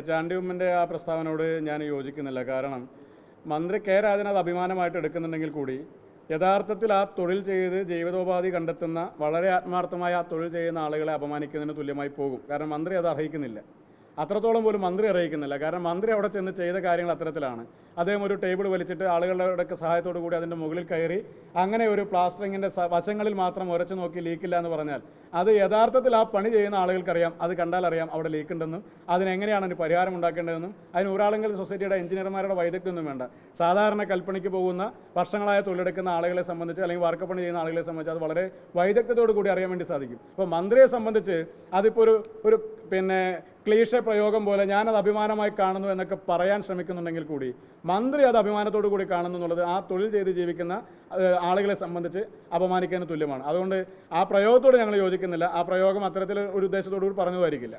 ചാണ്ടി ഉമ്മൻ്റെ ആ പ്രസ്താവനയോട് ഞാൻ യോജിക്കുന്നില്ല. കാരണം മന്ത്രി കെ രാജൻ അത് അഭിമാനമായിട്ട് എടുക്കുന്നുണ്ടെങ്കിൽ കൂടി യഥാർത്ഥത്തിൽ ആ തൊഴിൽ ചെയ്ത് ജീവിതോപാധി കണ്ടെത്തുന്ന വളരെ ആത്മാർത്ഥമായ ആ തൊഴിൽ ചെയ്യുന്ന ആളുകളെ അപമാനിക്കുന്നതിന് തുല്യമായി പോകും. കാരണം മന്ത്രി അത് അർഹിക്കുന്നില്ല, അത്രത്തോളം പോലും മന്ത്രി അറിയിക്കുന്നില്ല. കാരണം മന്ത്രി അവിടെ ചെന്ന് ചെയ്ത കാര്യങ്ങൾ അത്തരത്തിലാണ്. അദ്ദേഹം ഒരു ടേബിൾ വലിച്ചിട്ട് ആളുകളുടെയൊക്കെ സഹായത്തോടു കൂടി അതിൻ്റെ മുകളിൽ കയറി അങ്ങനെ ഒരു പ്ലാസ്റ്ററിങ്ങിൻ്റെ വശങ്ങളിൽ മാത്രം ഉരച്ചു നോക്കി ലീക്കില്ല എന്ന് പറഞ്ഞാൽ അത് യഥാർത്ഥത്തിൽ ആ പണി ചെയ്യുന്ന ആളുകൾക്കറിയാം, അത് കണ്ടാലറിയാം അവിടെ ലീക്കുണ്ടെന്നും അതിനെങ്ങനെയാണ് അതിന് പരിഹാരം ഉണ്ടാക്കേണ്ടതെന്നും. അതിന് ഊരാളുങ്കൽ സൊസൈറ്റിയുടെ എഞ്ചിനീയർമാരുടെ വൈദഗ്ധ്യമൊന്നും വേണ്ട. സാധാരണ കൽപ്പണിക്ക് പോകുന്ന വർഷങ്ങളായ തൊഴിലെടുക്കുന്ന ആളുകളെ സംബന്ധിച്ച് അല്ലെങ്കിൽ വാർക്കപ്പണി ചെയ്യുന്ന ആളുകളെ സംബന്ധിച്ച് അത് വളരെ വൈദഗ്ധ്യത്തോടു കൂടി അറിയാൻ വേണ്ടി സാധിക്കും. അപ്പോൾ മന്ത്രിയെ സംബന്ധിച്ച് അതിപ്പോൾ ഒരു ക്ലീഷ പ്രയോഗം പോലെ ഞാനത് അഭിമാനമായി കാണുന്നു എന്നൊക്കെ പറയാൻ ശ്രമിക്കുന്നുണ്ടെങ്കിൽ കൂടി മന്ത്രി അത് അഭിമാനത്തോടു കൂടി കാണുന്നു എന്നുള്ളത് ആ തൊഴിൽ ചെയ്ത് ജീവിക്കുന്ന ആളുകളെ സംബന്ധിച്ച് അപമാനിക്കാൻ തുല്യമാണ്. അതുകൊണ്ട് ആ പ്രയോഗത്തോട് ഞങ്ങൾ യോജിക്കുന്നില്ല. ആ പ്രയോഗം അത്തരത്തിൽ ഒരു ഉദ്ദേശത്തോടു കൂടി പറഞ്ഞതായിരിക്കില്ല.